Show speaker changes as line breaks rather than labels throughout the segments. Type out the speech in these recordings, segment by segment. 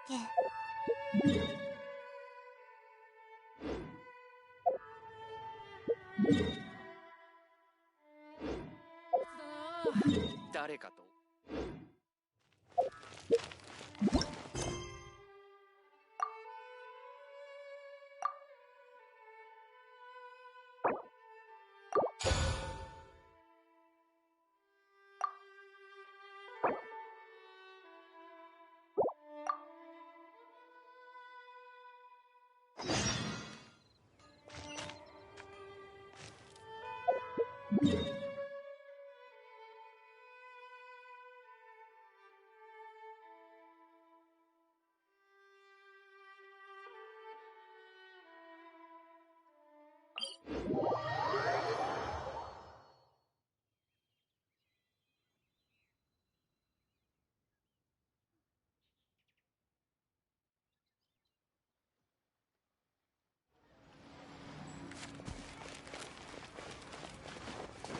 け。
誰かと。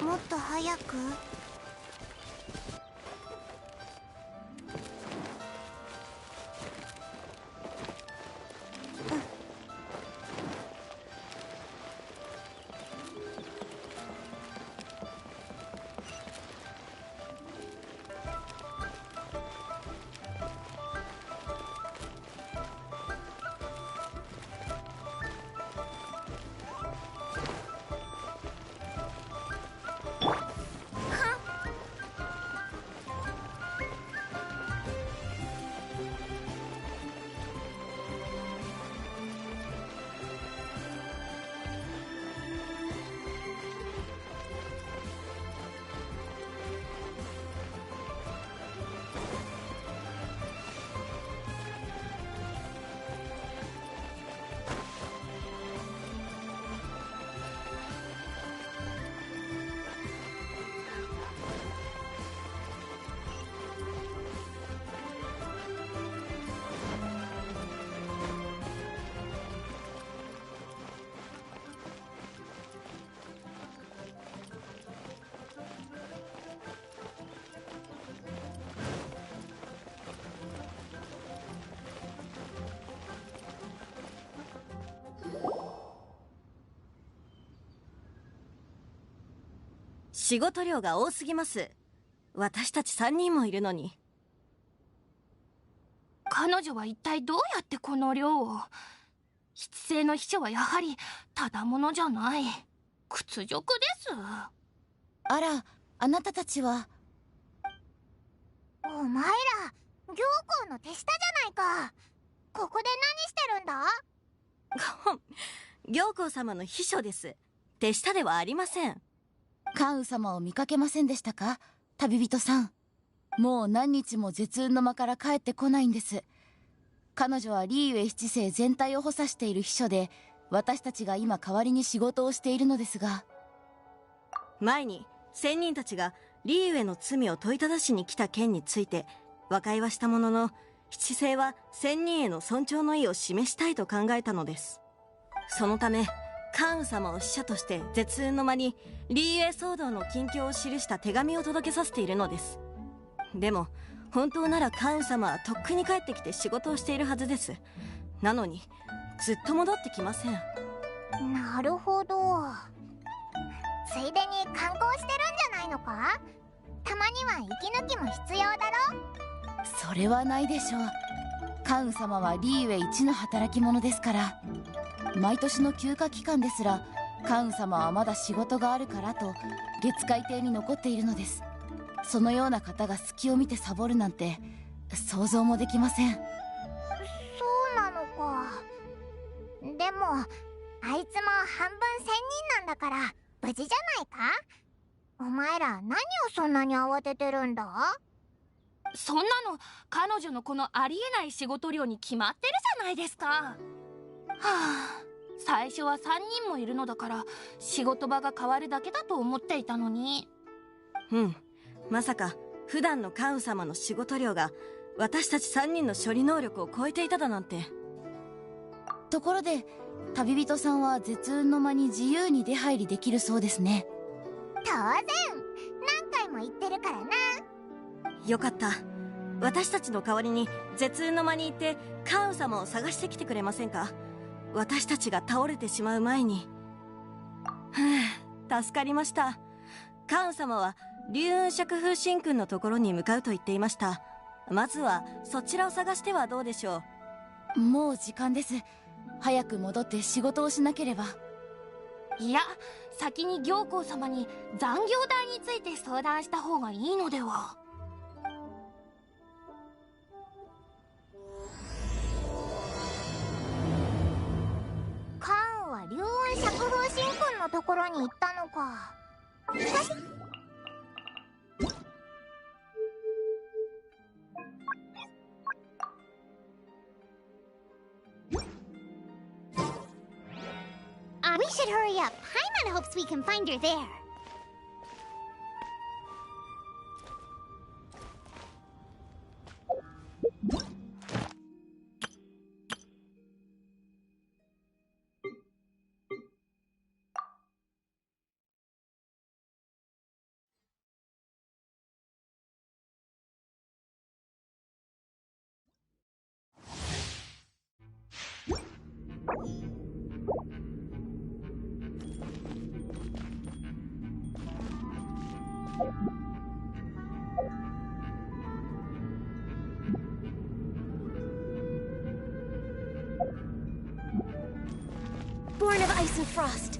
もっと早く。
仕事量が多すぎます。私たち3人もいるのに。
彼女は一体どうやってこの量を。七星の秘書はやはりただものじゃない。屈辱です。
あら、あなたたちは。
お前ら行幸の手下じゃないか。ここで何してるんだ？
行幸様の秘書です。手下ではありません。
関羽様を見かけませんでしたか、旅人さん。もう何日も絶雲の間から帰ってこないんです。彼女はリーウェイ七世全体を補佐している秘書で、私たちが今代わりに仕事をしているのですが。
前に仙人たちがリーウェイの罪を問いただしに来た件について和解はしたものの、七星は仙人への尊重の意を示したいと考えたのです。そのため関羽様を使者として絶雲の間にリーウェイ騒動の近況を記した手紙を届けさせているのです。でも本当なら関羽様はとっくに帰ってきて仕事をしているはずです。なのにずっと戻ってきません。
なるほど。ついでに観光してるんじゃないのか？たまには息抜きも必要だろ？
それはないでしょう。関羽様はリーウェイ一の働き者ですから。毎年の休暇期間ですら関羽様はまだ仕事があるからと月海邸に残っているのです。そのような方が隙を見てサボるなんて想像もできません。
そうなのか。でもあいつも半分仙人なんだから無事じゃないか？お前ら何をそんなに慌ててるんだ？
そんなの彼女のこのありえない仕事量に決まってるじゃないですか。はあ、最初は3人もいるのだから仕事場が変わるだけだと思っていたのに。
まさか普段の関羽様の仕事量が私たち3人の処理能力を超えていただなんて。
ところで旅人さんは絶雲の間に自由に出入りできるそうですね。
当然、何回も言ってるからな。
よかった。私たちの代わりに絶雲の間に行ってカウン様を探してきてくれませんか？私たちが倒れてしまう前に。助かりました。カウン様は龍雲釈風神君のところに向かうと言っていました。まずはそちらを探してはどうでしょ
う。もう時間です。早く戻って仕事をしなければ。
いや、先に行幸様に残業代について相談した方がいいのでは。
カンは龍雲釈風神君のところに行ったのか。
We should hurry up. Paimon hopes we can find her there.
Born of ice and frost.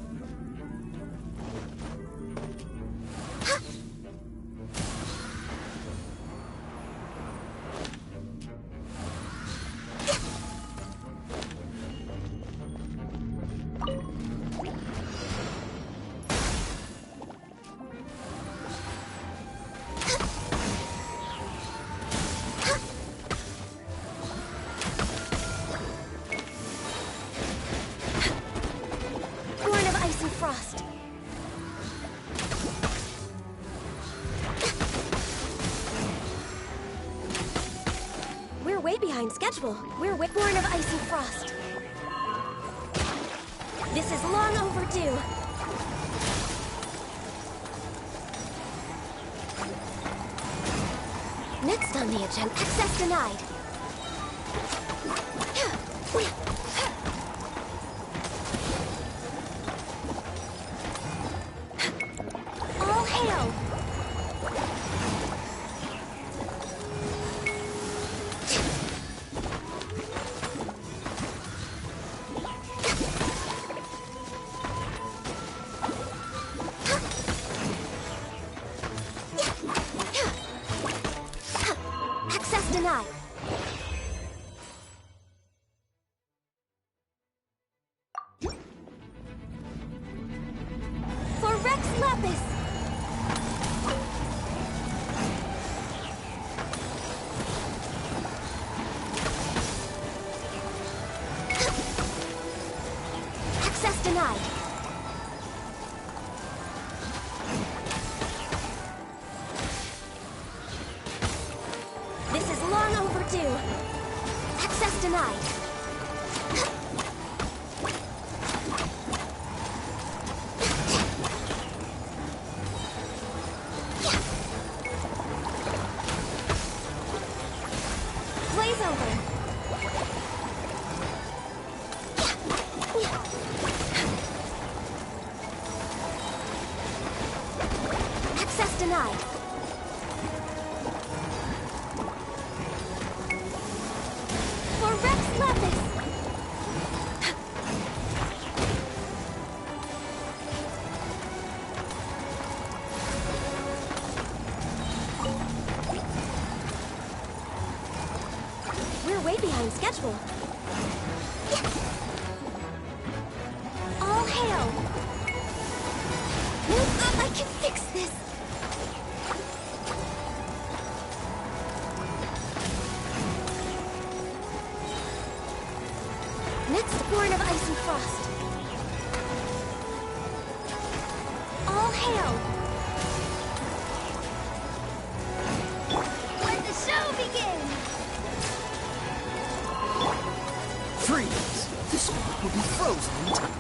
Frost. We're way behind schedule. We're born of ice and frost. This is long overdue. Next on the agenda, access denied. Denied. This is long overdue. Access denied. Blaze over. Denied. For Rex Lapis! We're way behind schedule. All hail! I can fix this! Next, born of ice and frost. All hail! Let the show begin!
Freeze! This one will be frozen in time.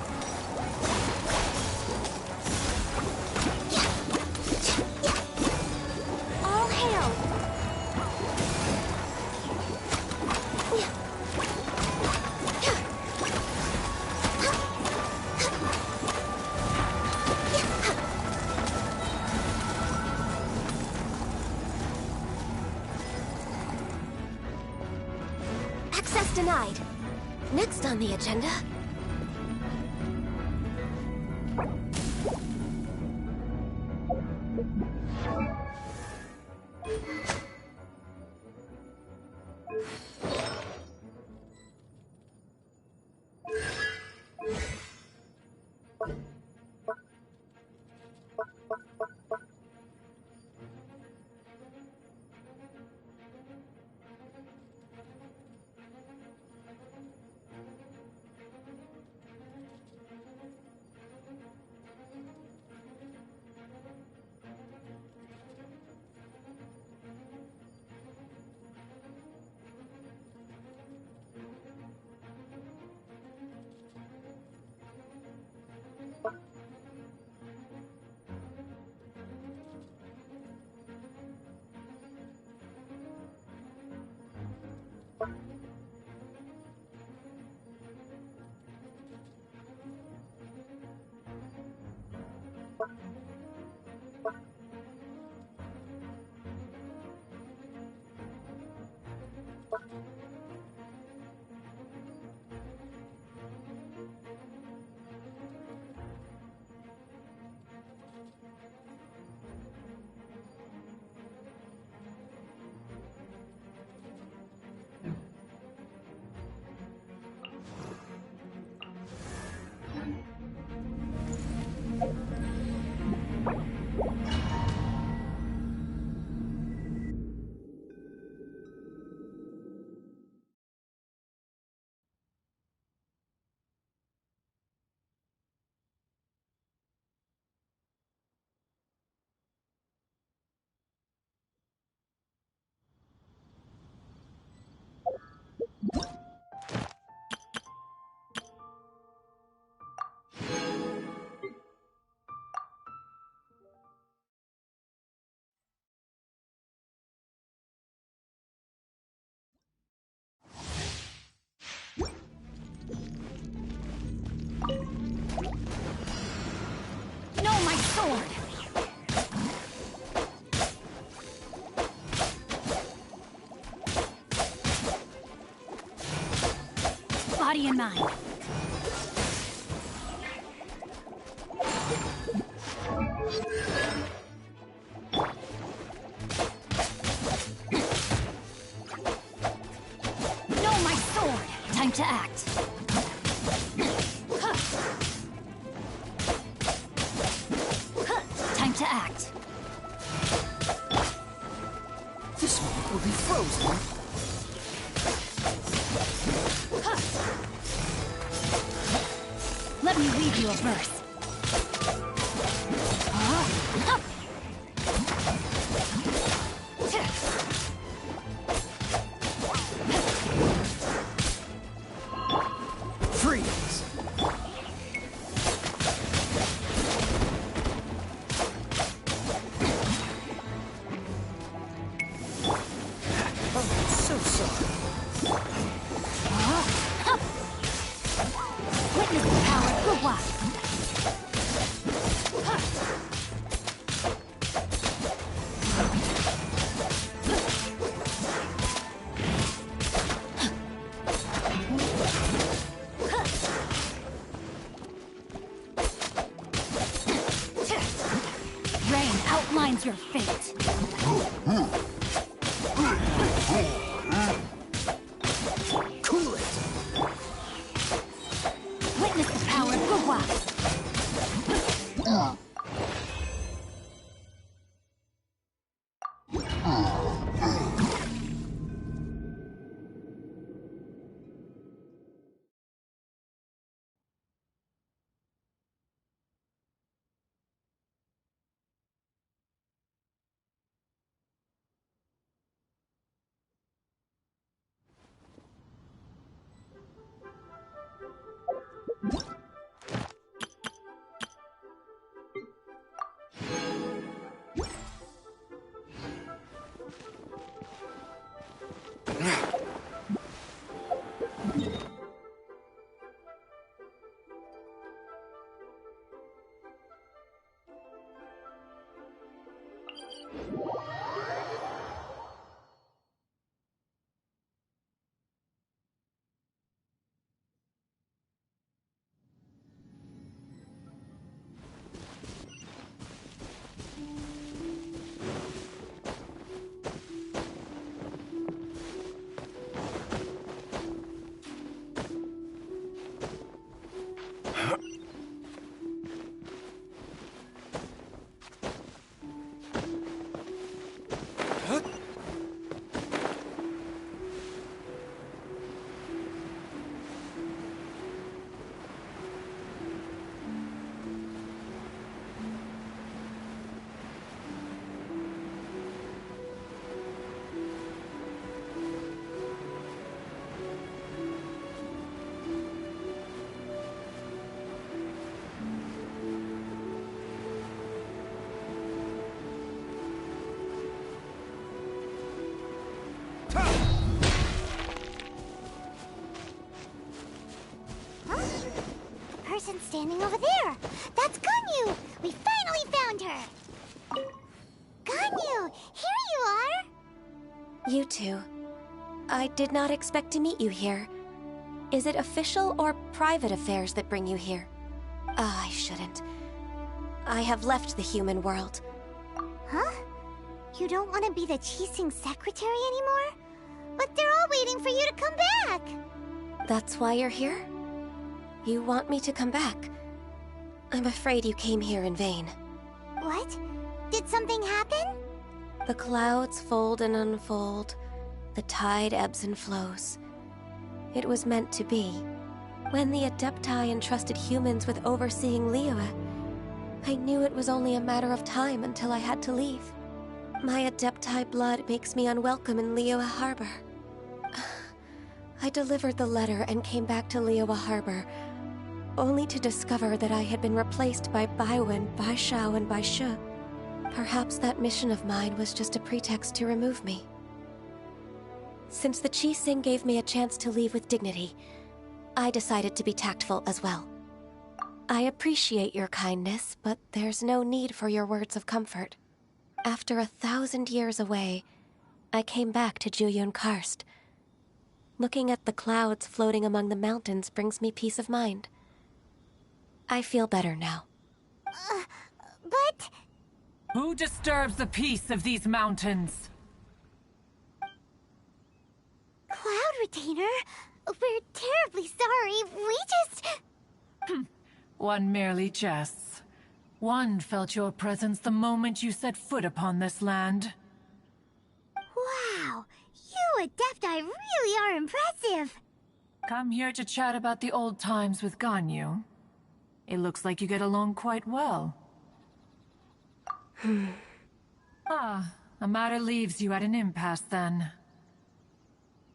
All hail!
Access denied. Next on the agenda.
No, my sword! Body and mind. No, my sword! Time to act. Time to act.
This moment will be frozen.
Let me read you a verse.
Freeze! Oh, so sorry.
Witness the power of good luck. Rain outlines your fate.
Cool it!
Witness the power of good luck.
standing over there. That's Ganyu! We finally found her! Ganyu! Here you are!
You two. I did not expect to meet you here. Is it official or private affairs that bring you here? I shouldn't. I have left the human world.
Huh? You don't want to be the Qixing secretary anymore? But they're all waiting for you to come back!
That's why you're here? You want me to come back? I'm afraid you came here in vain.
What? Did something happen?
The clouds fold and unfold. The tide ebbs and flows. It was meant to be. When the Adepti entrusted humans with overseeing Liyue, I knew it was only a matter of time until I had to leave. My Adepti blood makes me unwelcome in Liyue Harbor. I delivered the letter and came back to Liyue Harbor, only to discover that I had been replaced by Baiwen, Baishao, and Baishu. Perhaps that mission of mine was just a pretext to remove me. Since the Qixing gave me a chance to leave with dignity, I decided to be tactful as well. I appreciate your kindness, but there's no need for your words of comfort. After 1,000 years away, I came back to Jueyun Karst. Looking at the clouds floating among the mountains brings me peace of mind. I feel better now.
But...
Who disturbs the peace of these mountains?
Cloud Retainer, we're terribly sorry. We just...
One merely jests. One felt your presence the moment you set foot upon this land.
Wow, you Adepti really are impressive.
Come here to chat about the old times with Ganyu. It looks like you get along quite well. A matter leaves you at an impasse then.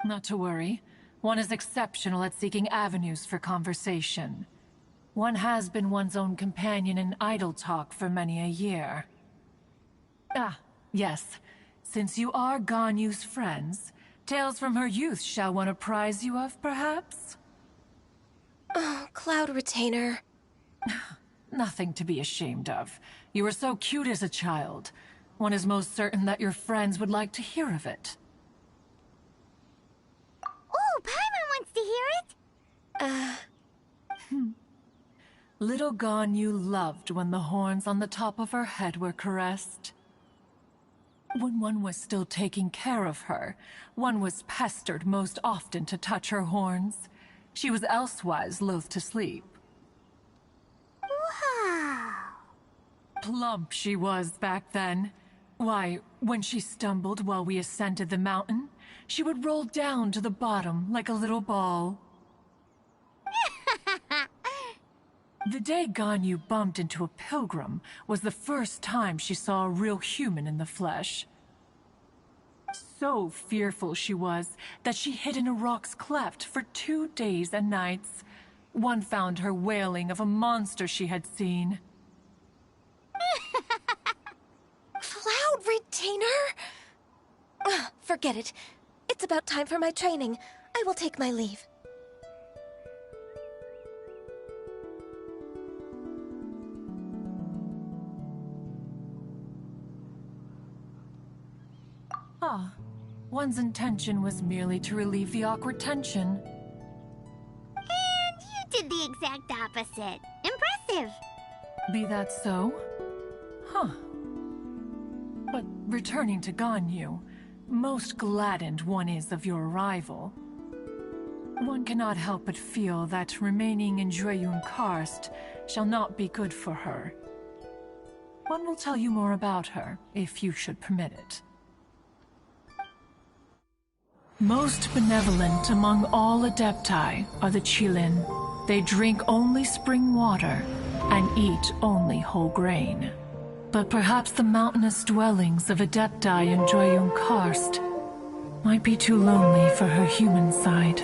Not to worry. One is exceptional at seeking avenues for conversation. One has been one's own companion in idle talk for many a year. Yes. Since you are Ganyu's friends, tales from her youth shall one apprise you of, perhaps?
Oh, Cloud Retainer.
Nothing to be ashamed of. You were so cute as a child. One is most certain that your friends would like to hear of it.
Oh, Paimon wants to hear it!
Little Ganyu loved when the horns on the top of her head were caressed. When one was still taking care of her, one was pestered most often to touch her horns. She was elsewise loath to sleep.
Wow!
Plump she was back then. Why, when she stumbled while we ascended the mountain, she would roll down to the bottom like a little ball. The day Ganyu bumped into a pilgrim was the first time she saw a real human in the flesh. So fearful she was that she hid in a rock's cleft for 2 days and nights. One found her wailing of a monster she had seen.
Cloud Retainer? Forget it. It's about time for my training. I will take my leave.
One's intention was merely to relieve the awkward tension.
And you did the exact opposite. Impressive!
Be that so? But returning to Ganyu, most gladdened one is of your arrival. One cannot help but feel that remaining in Jueyun Karst shall not be good for her. One will tell you more about her, if you should permit it. Most benevolent among all Adepti are the Qilin. They drink only spring water and eat only whole grain. But perhaps the mountainous dwellings of Adepti in Jueyun Karst might be too lonely for her human side.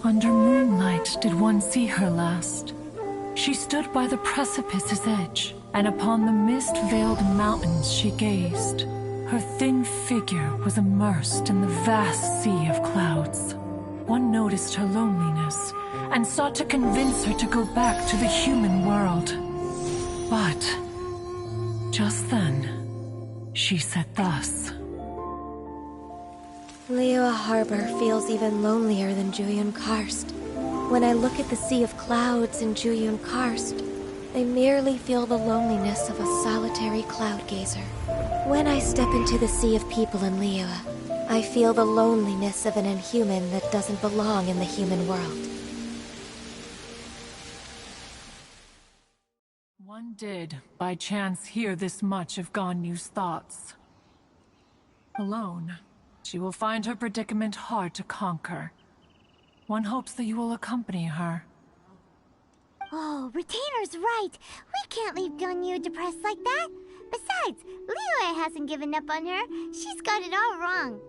Under moonlight did one see her last. She stood by the precipice's edge, and upon the mist-veiled mountains she gazed. Her thin figure was immersed in the vast sea of clouds. one noticed her loneliness and sought to convince her to go back to the human world. But just then, she said thus.
Liyue Harbor feels even lonelier than Jueyun Karst. When I look at the sea of clouds in Jueyun Karst, I merely feel the loneliness of a solitary cloud gazer. When I step into the sea of people in Liyue, I feel the loneliness of an inhuman that doesn't belong in the human world.
One did, by chance, hear this much of Ganyu's thoughts. Alone, she will find her predicament hard to conquer. One hopes that you will accompany her.
Oh, Retainer's right. We can't leave Ganyu depressed like that. Besides, Liyue hasn't given up on her. She's got it all wrong.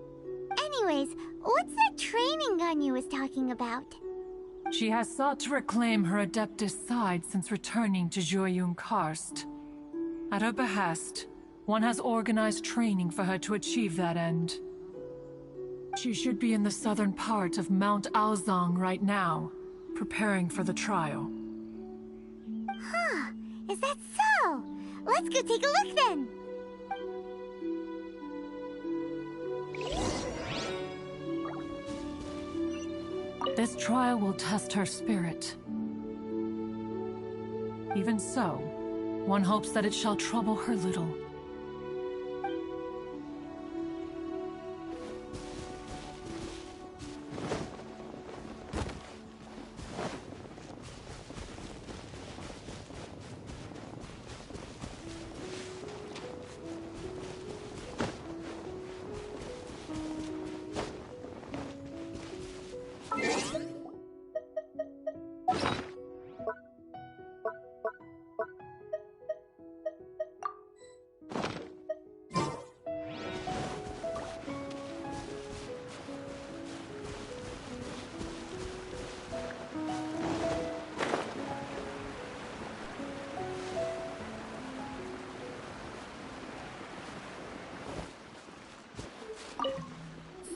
Anyways, what's that training Ganyu was talking about?
She has sought to reclaim her Adeptus side since returning to Jueyun Karst. At her behest, one has organized training for her to achieve that end. She should be in the southern part of Mount Aozang right now, preparing for the trial.
Huh, is that so? Let's go take a look then!
This trial will test her spirit. Even so, one hopes that it shall trouble her little.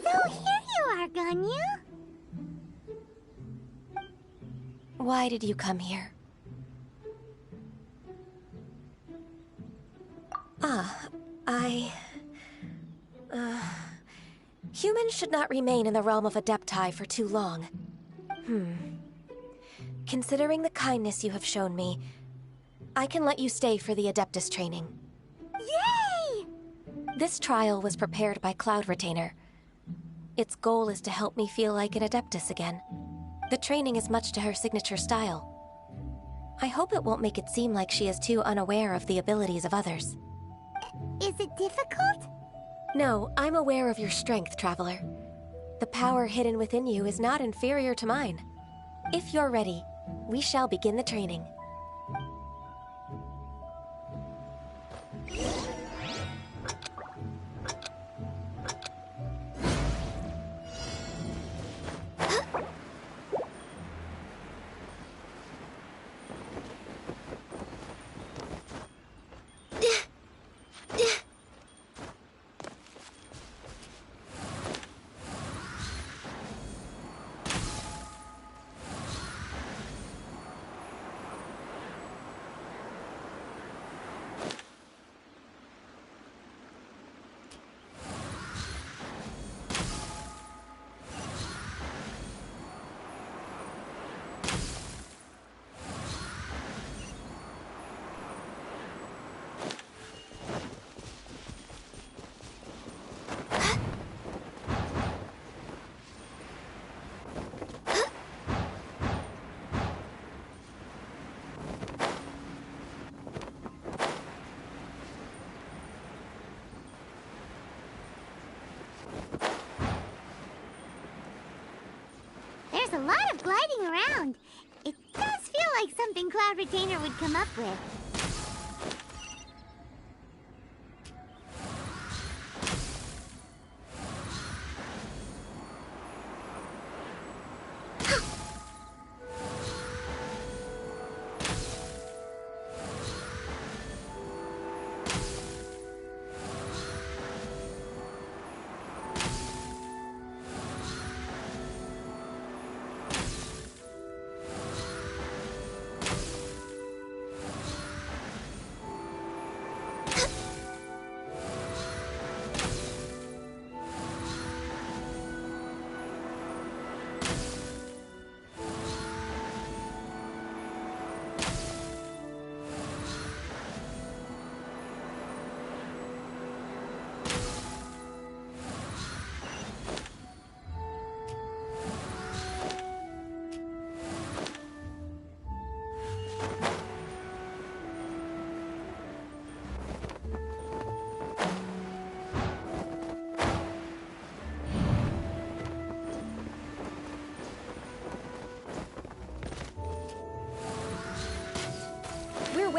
So here you are, Ganyu.
Why did you come here? Humans should not remain in the realm of Adepti for too long. Considering the kindness you have shown me, I can let you stay for the Adeptus training.
Yay!
This trial was prepared by Cloud Retainer. Its goal is to help me feel like an Adeptus again. The training is much to her signature style. I hope it won't make it seem like she is too unaware of the abilities of others.
Is it difficult?
No, I'm aware of your strength, Traveler. The power hidden within you is not inferior to mine. If you're ready, we shall begin the training.
There's a lot of gliding around. It does feel like something Cloud Retainer would come up with.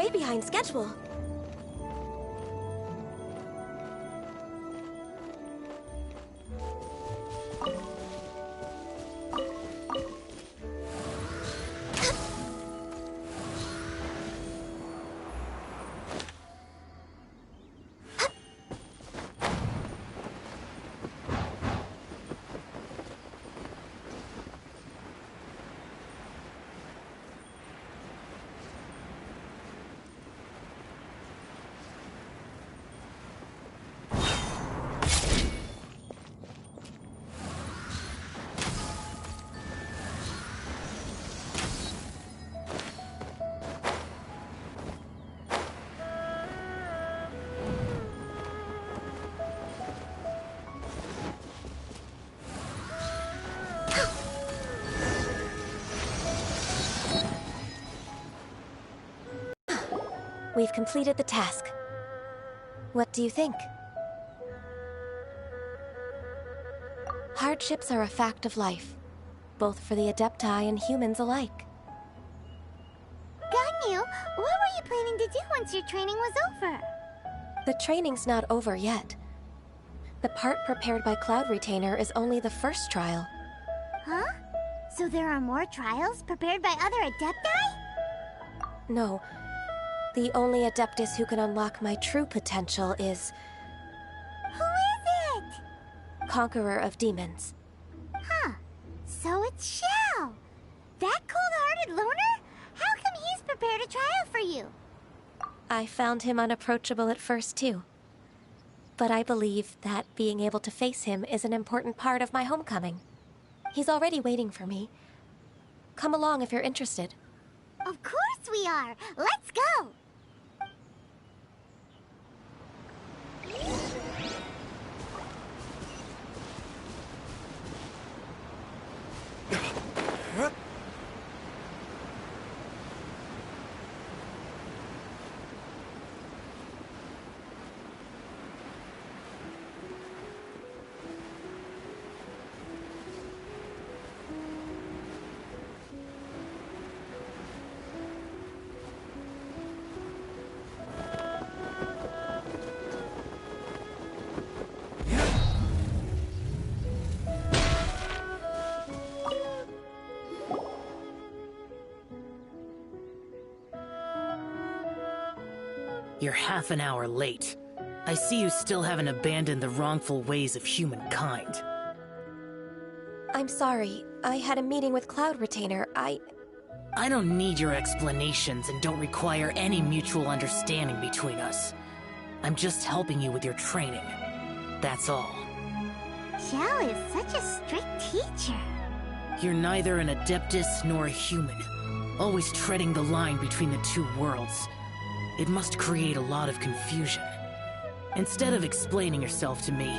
way behind schedule. We've completed the task. What do you think? Hardships are a fact of life, both for the Adepti and humans alike.
Ganyu, what were you planning to do once your training was over?
The training's not over yet. The part prepared by Cloud Retainer is only the first trial.
Huh? So there are more trials prepared by other Adepti?
No. The only Adeptus who can unlock my true potential is...
Who is it?
Conqueror of Demons.
Huh. So it's Shao. That cold-hearted loner? How come he's prepared a trial for you?
I found him unapproachable at first, too. But I believe that being able to face him is an important part of my homecoming. He's already waiting for me. Come along if you're interested.
Of course we are! Let's go!
You're half an hour late. I see you still haven't abandoned the wrongful ways of humankind.
I'm sorry. I had a meeting with Cloud Retainer. I
don't need your explanations and don't require any mutual understanding between us. I'm just helping you with your training. That's all.
Xiao is such a strict teacher.
You're neither an Adeptus nor a human, always treading the line between the two worlds. It must create a lot of confusion. Instead of explaining yourself to me,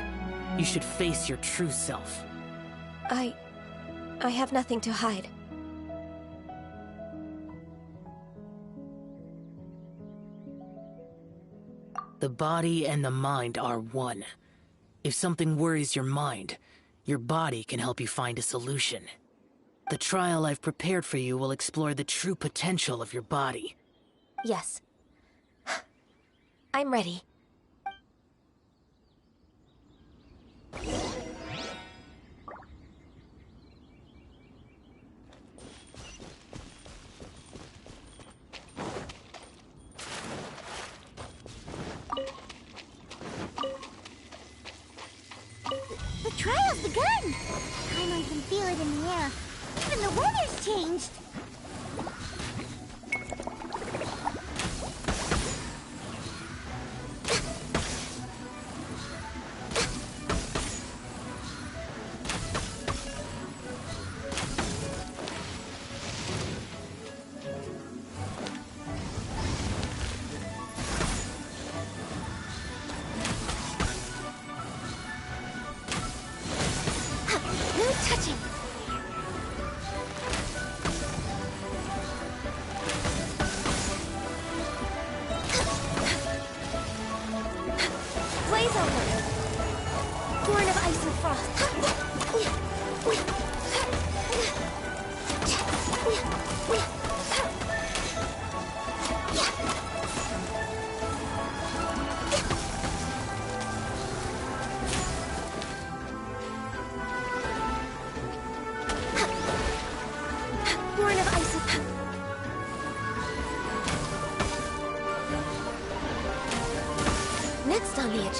you should face your true self.
I have nothing to hide.
The body and the mind are one. If something worries your mind, your body can help you find a solution. The trial I've prepared for you will explore the true potential of your body.
Yes. I'm ready.
The trial's begun! Paimon can feel it in the air. Even the weather's changed!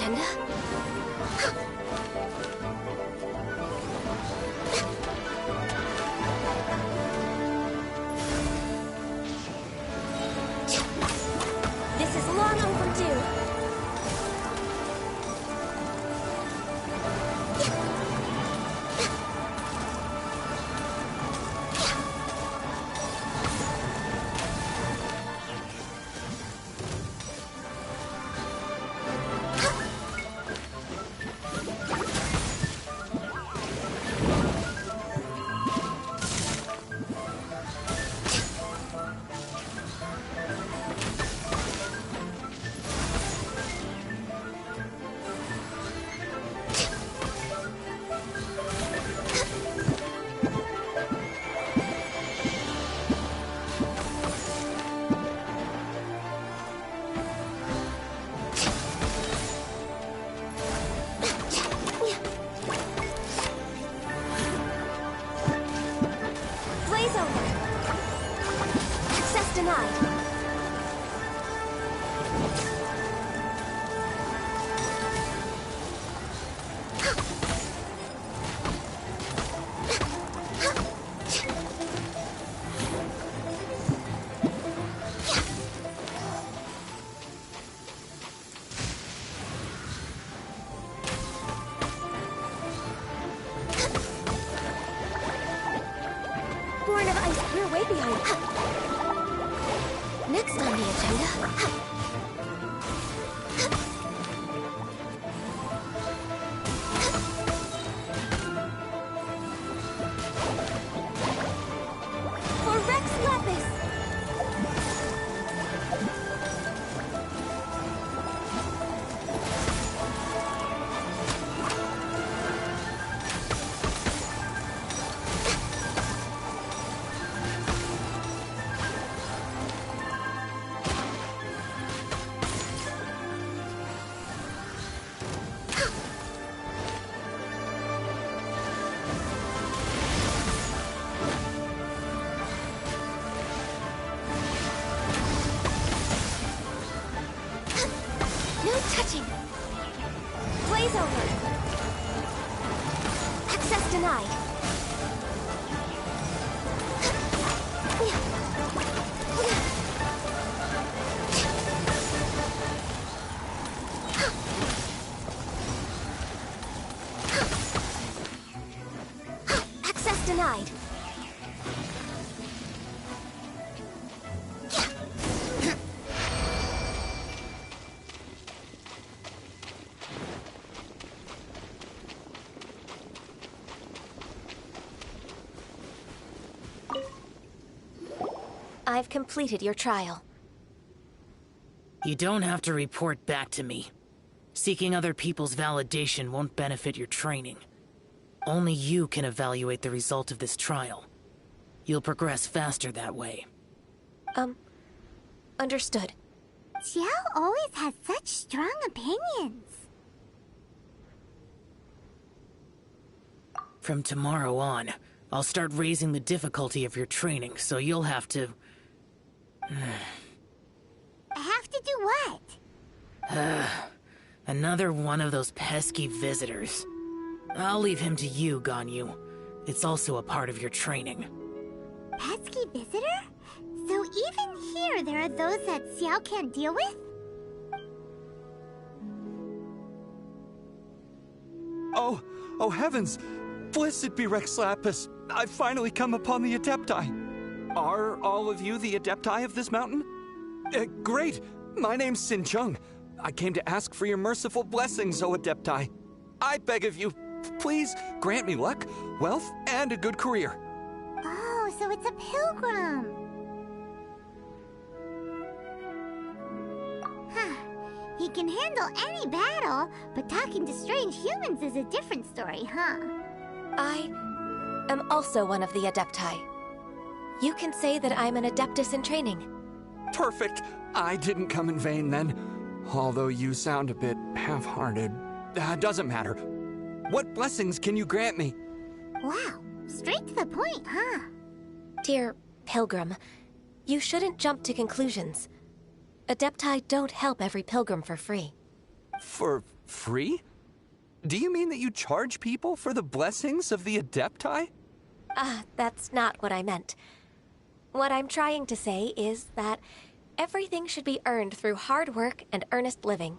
agenda? This is long overdue. Born of Ice, we're way behind. Next on the agenda. For Rex Lapis! No touching! Blaze over! Access denied! Access denied! I've completed your trial.
You don't have to report back to me. Seeking other people's validation won't benefit your training. Only you can evaluate the result of this trial. You'll progress faster that way.
Understood.
Xiao always has such strong opinions.
From tomorrow on, I'll start raising the difficulty of your training, so you'll have to...
Have to do what?
Another one of those pesky visitors. I'll leave him to you, Ganyu. It's also a part of your training.
Pesky visitor? So even here there are those that Xiao can't deal with?
Oh heavens! Blessed be Rex Lapis! I've finally come upon the Adepti. Are all of you the Adepti of this mountain? Great! My name's Sin Chung. I came to ask for your merciful blessings, O Adepti. I beg of you, please grant me luck, wealth, and a good career.
Oh, so it's a pilgrim. Huh. He can handle any battle, but talking to strange humans is a different story, huh?
I am also one of the Adepti. You can say that I'm an Adeptus in training.
Perfect. I didn't come in vain then. Although you sound a bit half-hearted. Doesn't matter. What blessings can you grant me?
Wow, straight to the point, huh?
Dear Pilgrim, you shouldn't jump to conclusions. Adepti don't help every pilgrim for free.
For Free? Do you mean that you charge people for the blessings of the Adepti?
That's not what I meant. What I'm trying to say is that everything should be earned through hard work and earnest living.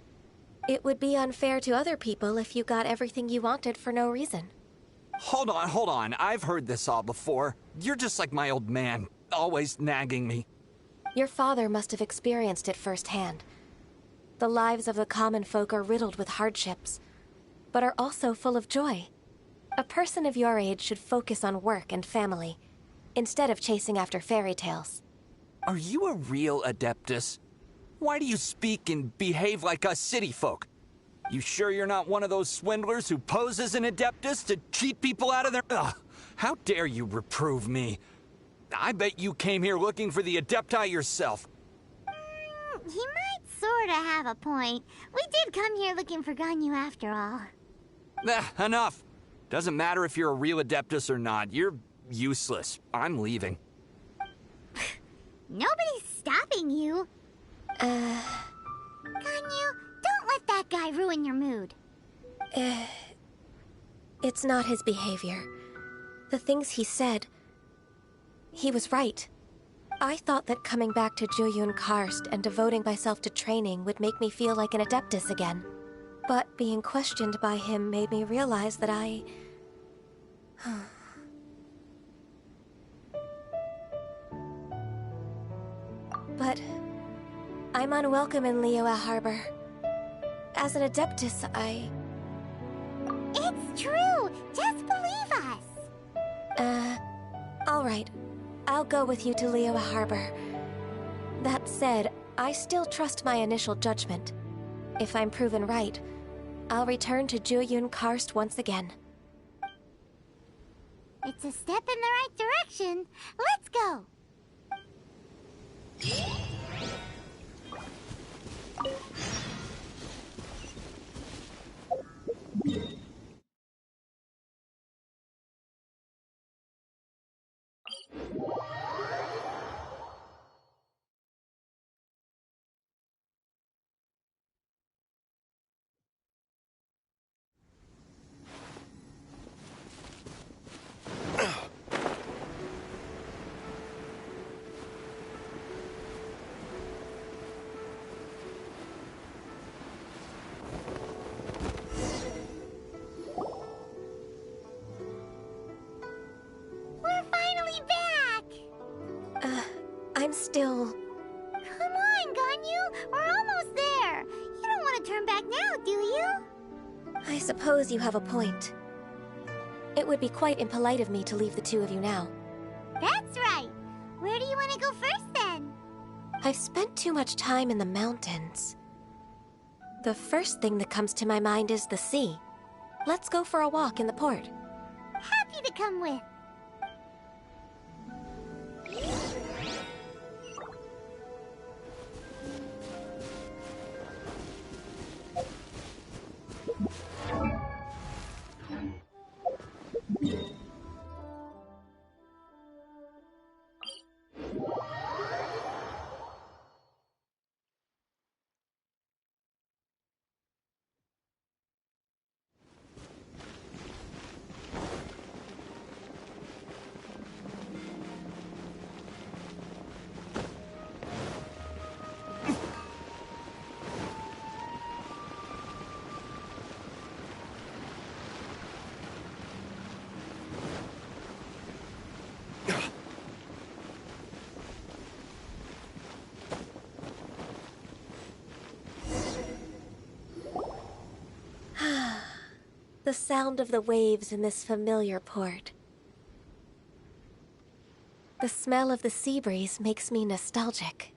It would be unfair to other people if you got everything you wanted for no reason.
Hold on. I've heard this all before. You're just like my old man, always nagging me.
Your father must have experienced it firsthand. The lives of the common folk are riddled with hardships, but are also full of joy. A person of your age should focus on work and family, instead of chasing after fairy tales.
Are you a real Adeptus? Why do you speak and behave like us city folk? You sure you're not one of those swindlers who pose as an Adeptus to cheat people out of their... Ugh, how dare you reprove me? I bet you came here looking for the Adepti yourself.
He might sorta have a point. We did come here looking for Ganyu after all.
Enough. Doesn't matter if you're a real Adeptus or not. You're useless. I'm leaving.
Nobody's stopping you. Ganyu, don't let that guy ruin your mood.
It's not his behavior. The things he said... He was right. I thought that coming back to Jueyun Karst and devoting myself to training would make me feel like an Adeptus again. But being questioned by him made me realize that I... But... I'm unwelcome in Liyue Harbor. As an Adeptus,
It's true! Just believe us!
Alright. I'll go with you to Liyue Harbor. That said, I still trust my initial judgment. If I'm proven right, I'll return to Jueyun Karst once again.
It's a step in the right direction. Let's go!
I'm still...
Come on, Ganyu! We're almost there! You don't want to turn back now, do you?
I suppose you have a point. It would be quite impolite of me to leave the two of you now.
That's right! Where do you want to go first, then?
I've spent too much time in the mountains. The first thing that comes to my mind is the sea. Let's go for a walk in the port.
Happy to come with.
The sound of the waves in this familiar port. The smell of the sea breeze makes me nostalgic.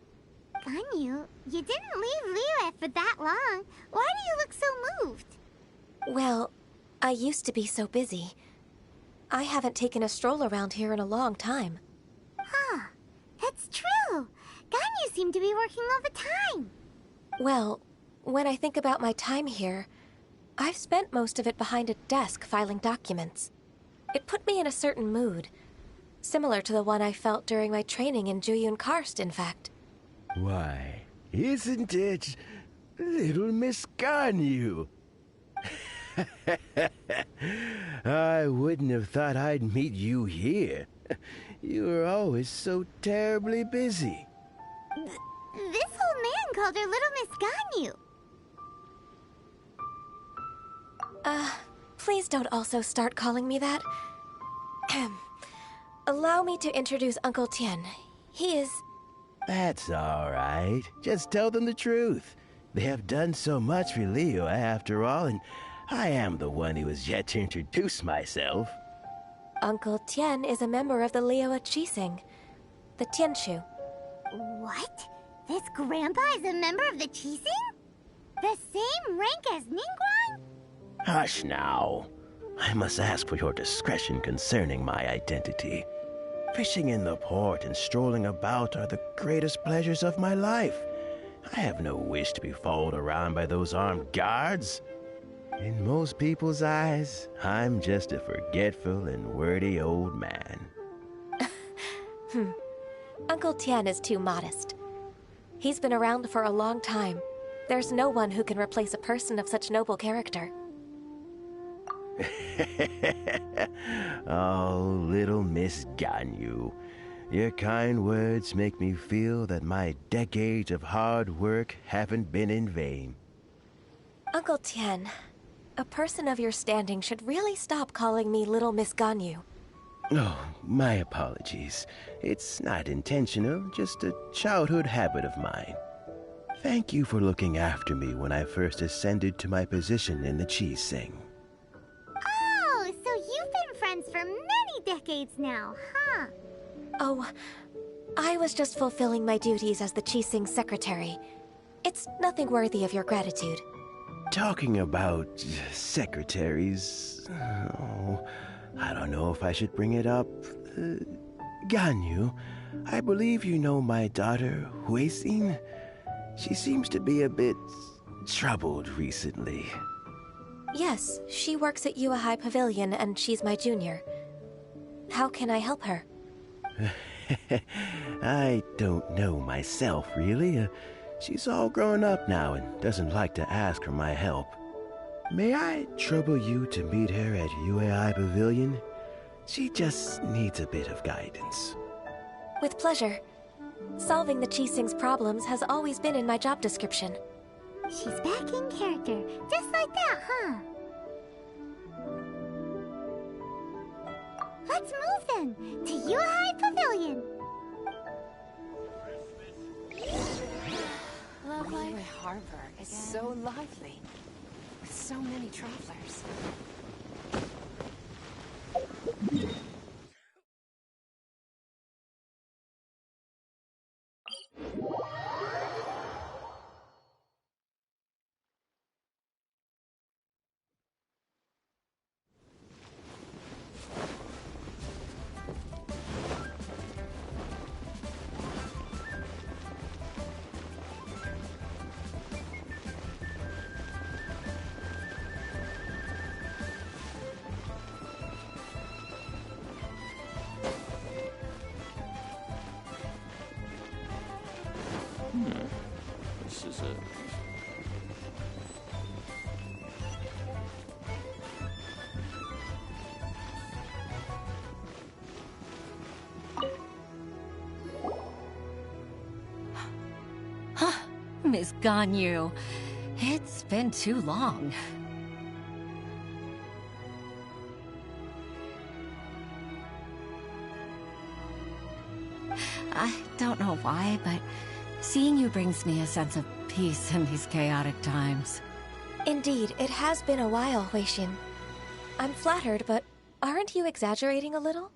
Ganyu, you didn't leave Liyue for that long. Why do you look so moved?
Well, I used to be so busy. I haven't taken a stroll around here in a long time.
Huh. That's true. Ganyu seemed to be working all the time.
Well, when I think about my time here, I've spent most of it behind a desk filing documents. It put me in a certain mood, similar to the one I felt during my training in Jueyun Karst, in fact.
Why, isn't it little Miss Ganyu? I wouldn't have thought I'd meet you here. You were always so terribly busy.
This old man called her Little Miss Ganyu.
Please don't also start calling me that. Allow me to introduce Uncle Tien. He is...
That's all right. Just tell them the truth. They have done so much for Leo after all, and I am the one who has yet to introduce myself.
Uncle Tien is a member of the Liyue Qixing, the Tianshu.
What? This grandpa is a member of the Qixing? The same rank as Ningguang?
Hush now. I must ask for your discretion concerning my identity. Fishing in the port and strolling about are the greatest pleasures of my life. I have no wish to be followed around by those armed guards. In most people's eyes, I'm just a forgetful and wordy old man.
Uncle Tien is too modest. He's been around for a long time. There's no one who can replace a person of such noble character.
Oh, little Miss Ganyu. Your kind words make me feel that my decades of hard work haven't been in vain.
Uncle Tien, a person of your standing should really stop calling me Little Miss Ganyu.
Oh, my apologies. It's not intentional, just a childhood habit of mine. Thank you for looking after me when I first ascended to my position in the Qixing.
Oh, so you've been friends for many decades now, huh?
Oh, I was just fulfilling my duties as the Qixing secretary. It's nothing worthy of your gratitude.
Talking about secretaries... Oh, I don't know if I should bring it up. Ganyu, I believe you know my daughter, Huixin. She seems to be a bit troubled recently.
Yes, she works at Yue High Pavilion and she's my junior. How can I help her?
I don't know myself, really. She's all grown up now and doesn't like to ask for my help. May I trouble you to meet her at Yue High Pavilion? She just needs a bit of guidance.
With pleasure. Solving the Qixing's problems has always been in my job description.
She's back in character, just like that, huh? Let's move then, to Yue High Pavilion.
Liyue Harbor is so lively, with so many travelers.
This is it.
Miss Ganyu, it's been too long. I don't know why, but seeing you brings me a sense of peace in these chaotic times.
Indeed, it has been a while, Huixin. I'm flattered, but aren't you exaggerating a little?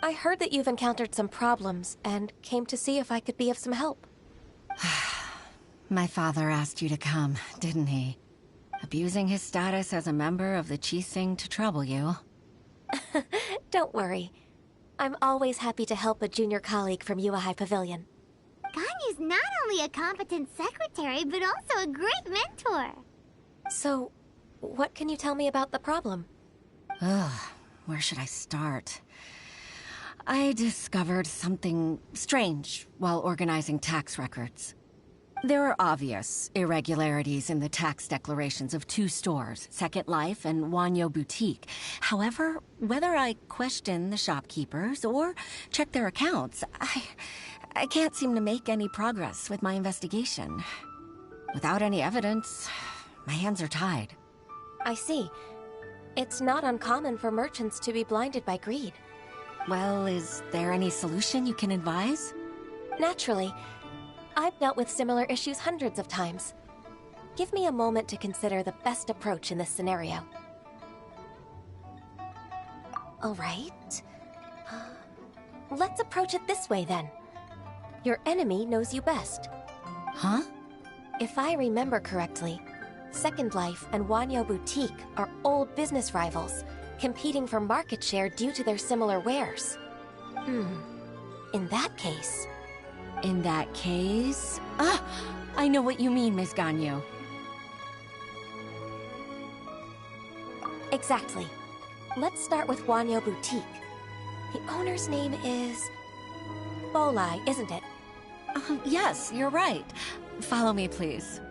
I heard that you've encountered some problems and came to see if I could be of some help.
My father asked you to come, didn't he? Abusing his status as a member of the Qixing to trouble you.
Don't worry. I'm always happy to help a junior colleague from Yue High Pavilion.
Ganyu's not only a competent secretary, but also a great mentor.
So, what can you tell me about the problem?
Ugh, where should I start? I discovered something strange while organizing tax records. There are obvious irregularities in the tax declarations of two stores, Second Life and Wanyo Boutique. However, whether I question the shopkeepers or check their accounts, I can't seem to make any progress with my investigation. Without any evidence, my hands are tied.
I see. It's not uncommon for merchants to be blinded by greed.
Well, is there any solution you can advise?
Naturally. I've dealt with similar issues hundreds of times. Give me a moment to consider the best approach in this scenario. All right. Let's approach it this way then. Your enemy knows you best.
Huh?
If I remember correctly, Second Life and Wanyo Boutique are old business rivals, competing for market share due to their similar wares. In that case...
In that case... I know what you mean, Miss Ganyu.
Exactly. Let's start with Wanyo Boutique. The owner's name is... Bolai, isn't it?
Yes, you're right. Follow me, please.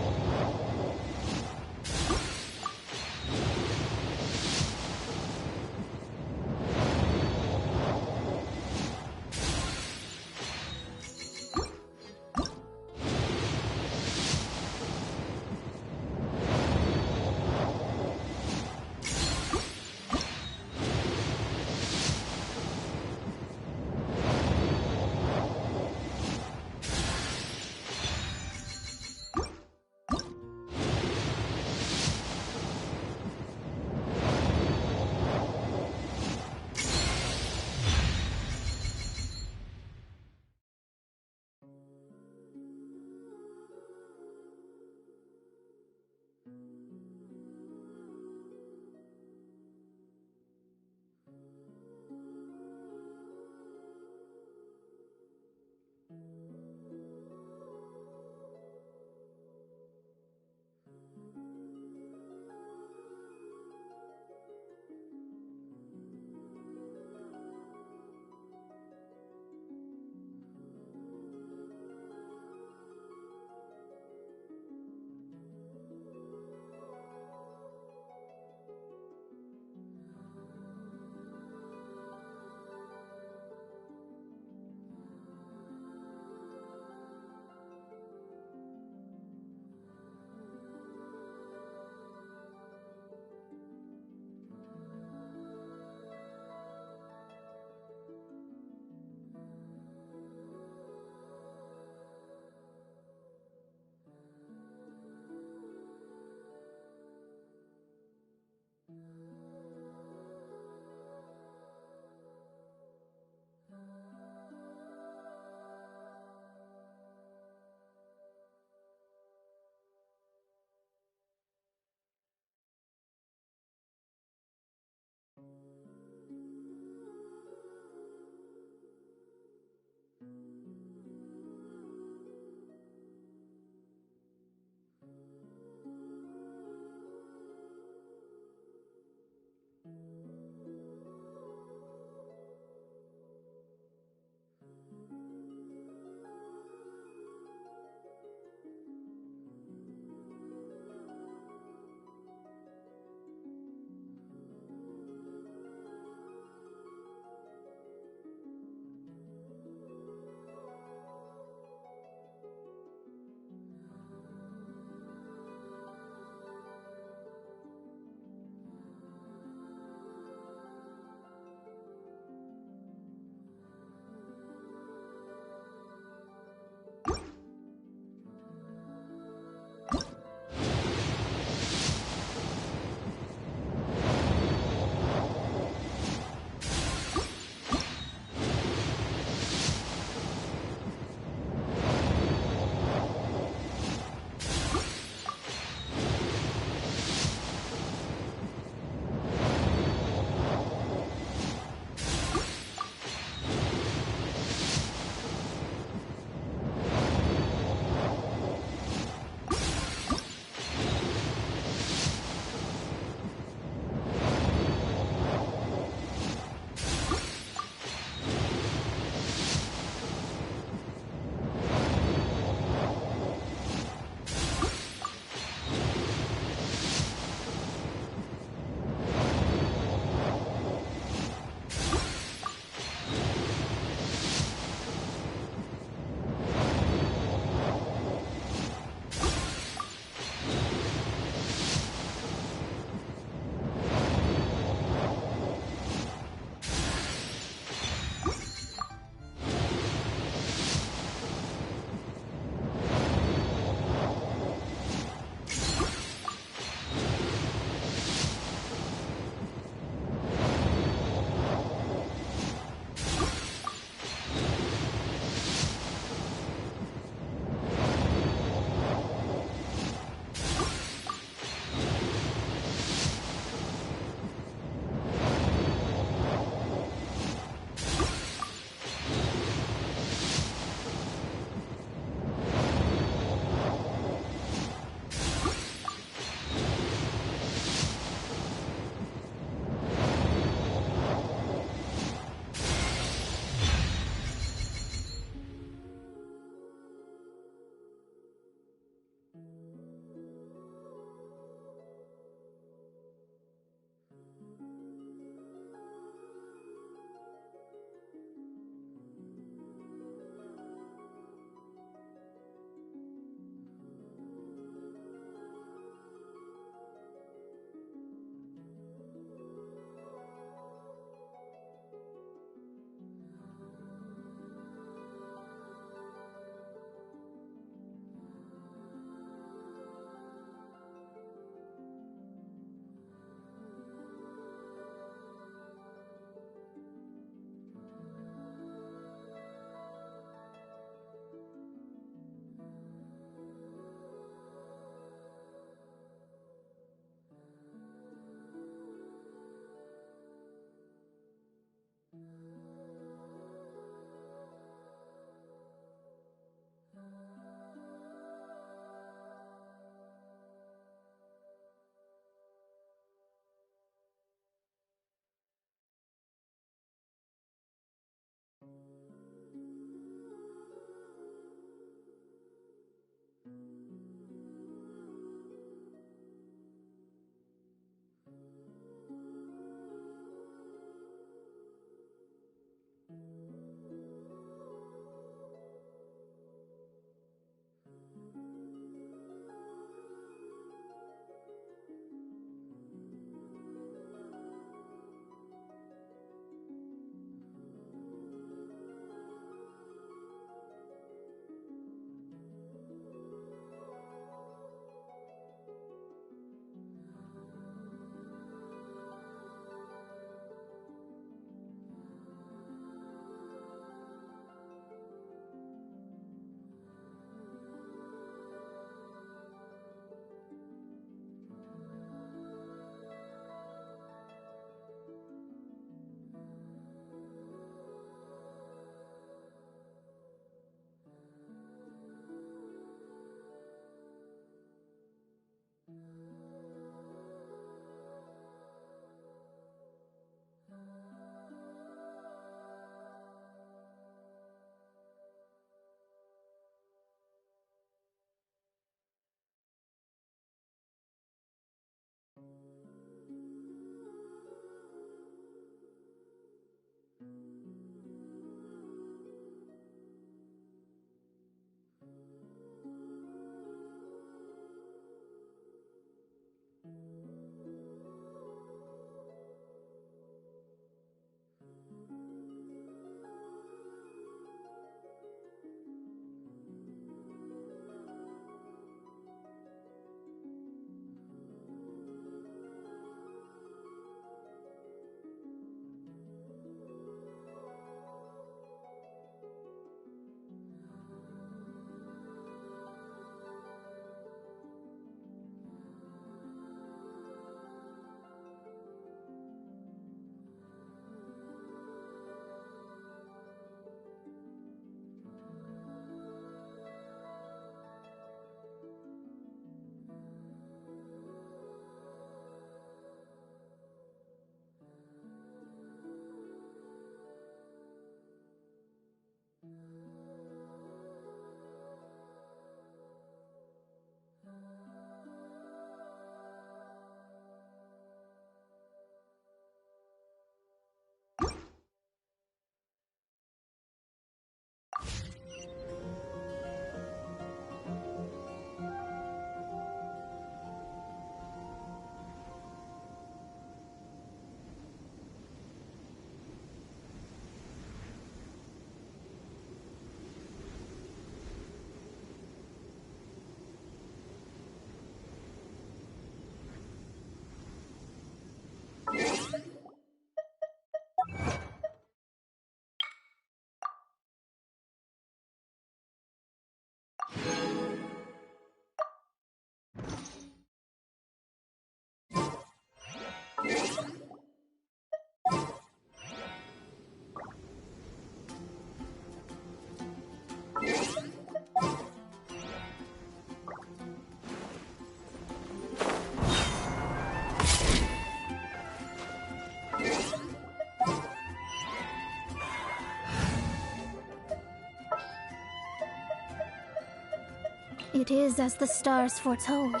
It is as the stars foretold.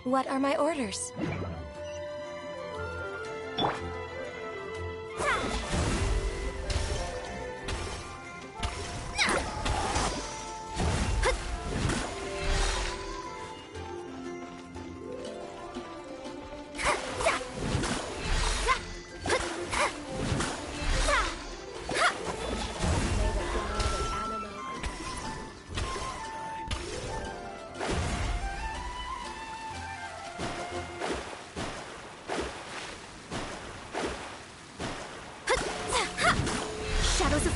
What are my orders?
Shadows of...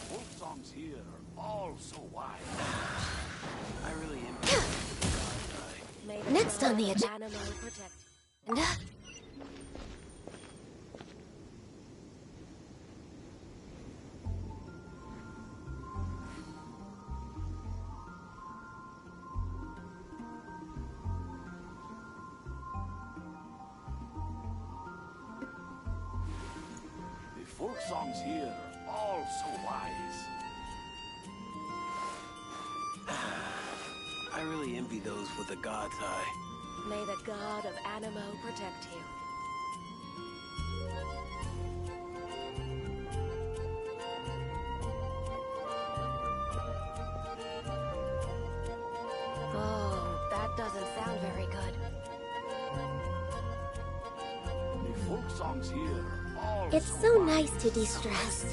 Folk songs here are all so wise. I really am.
Next on the agenda.
The folk songs here are all so wise. I really envy those with the god's eye.
May the god of Animo protect you. Oh, that doesn't sound very good.
The folk songs here are all
It's so nice to de-stress.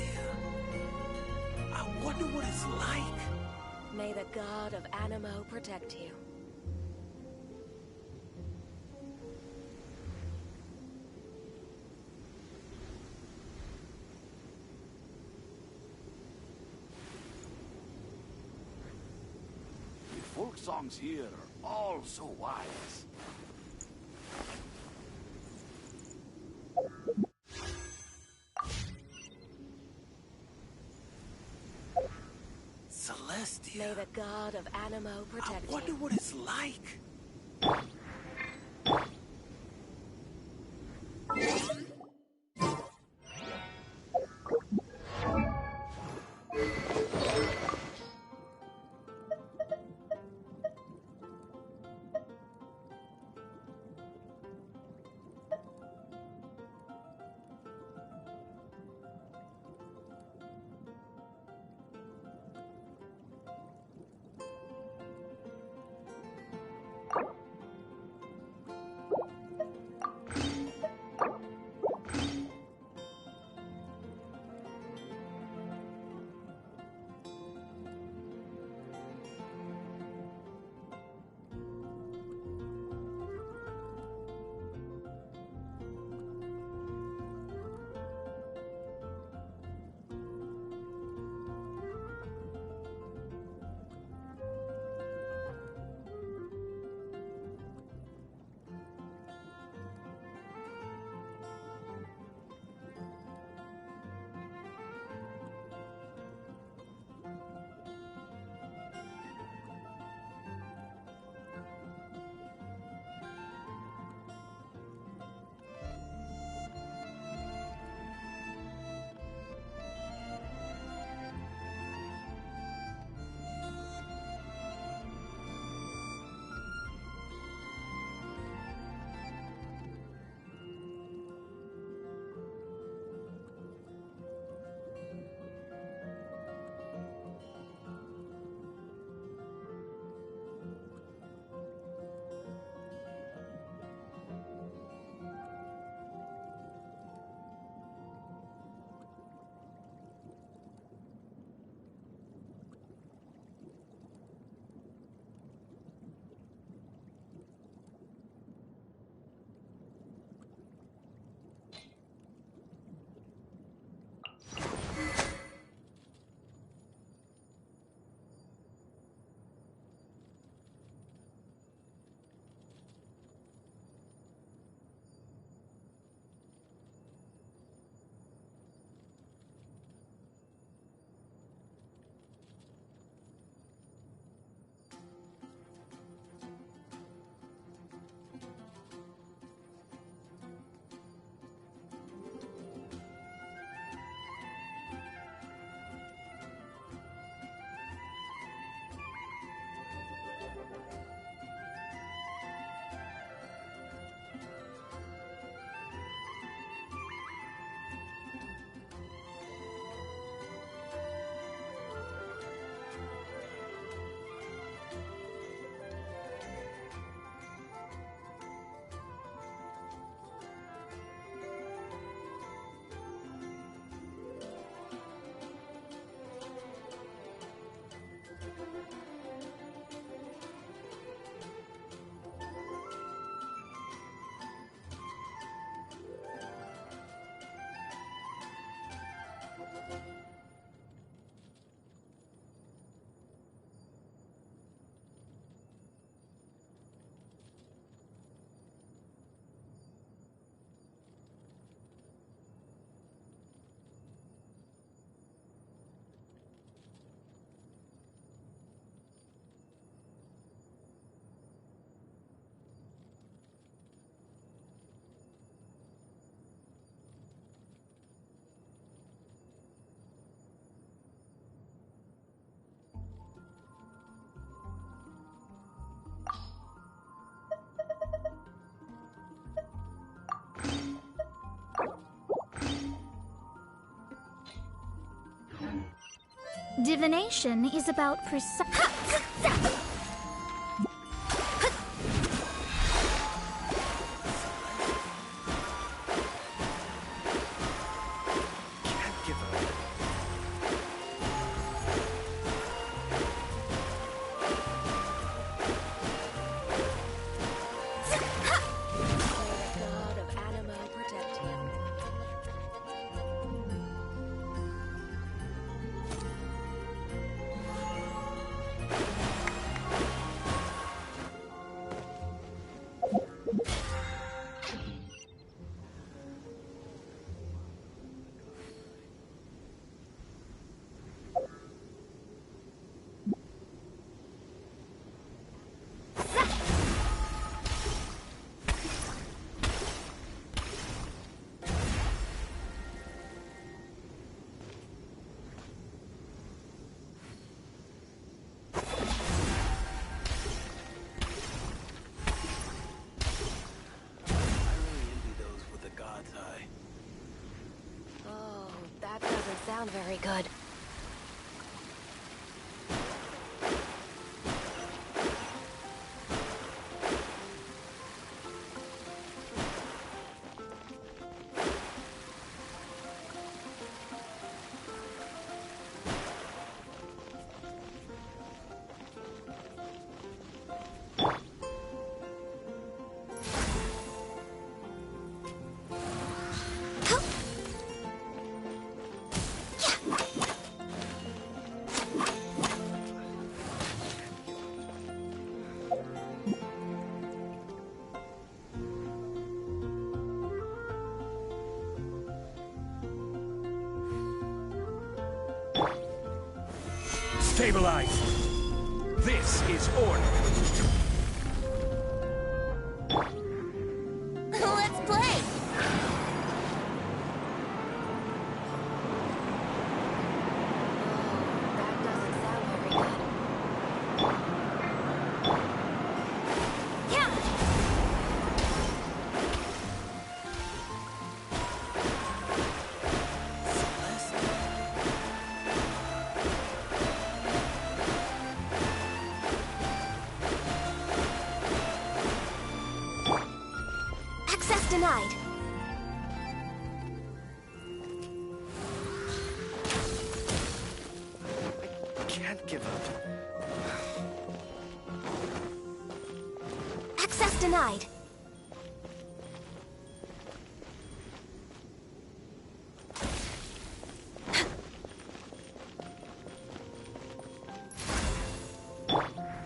I wonder what it's like.
May the god of Animo protect you.
The folk songs here are all so wise. Celestia.
May the god of Animo protect
I wonder
you.
what it's like.
Divination is about
Sound very good.
Stabilize! This is order!
Let's play!
Denied.
I can't give up.
Access denied.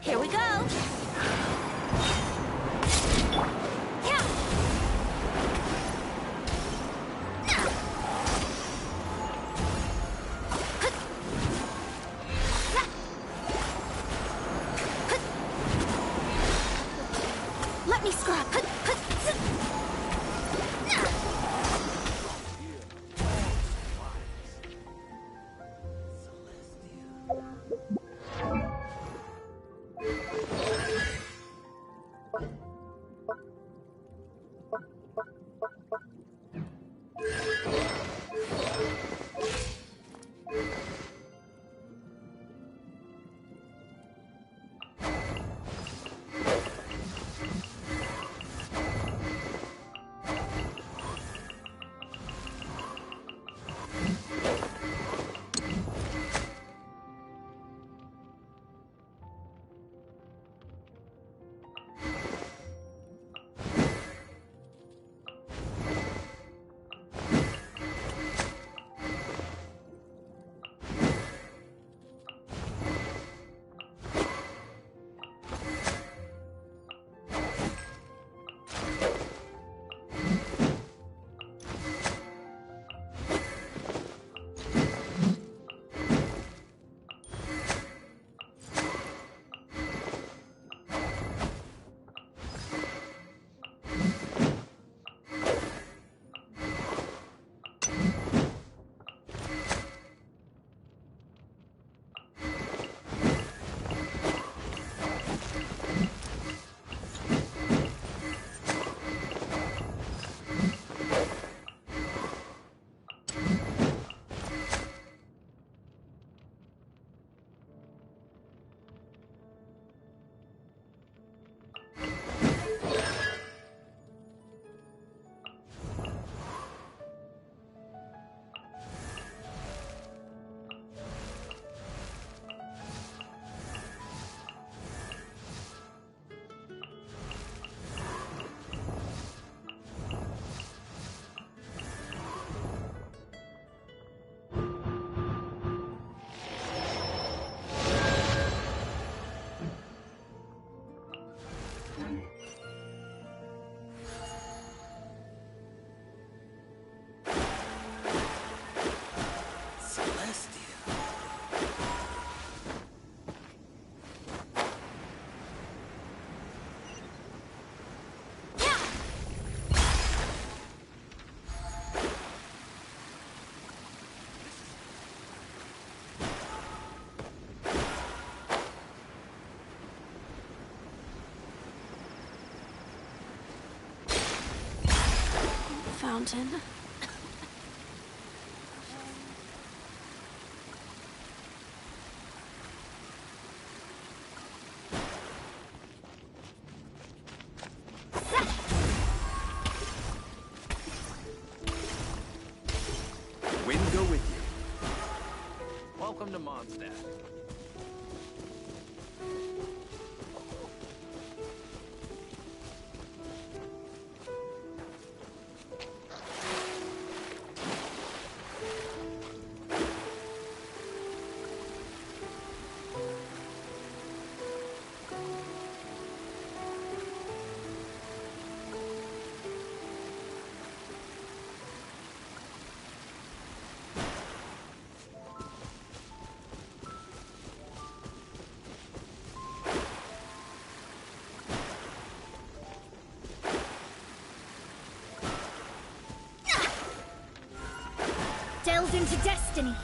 Here we go. Let me scrub. mountain.
Wind go with you. Welcome to Mondstadt.
Delve into destiny.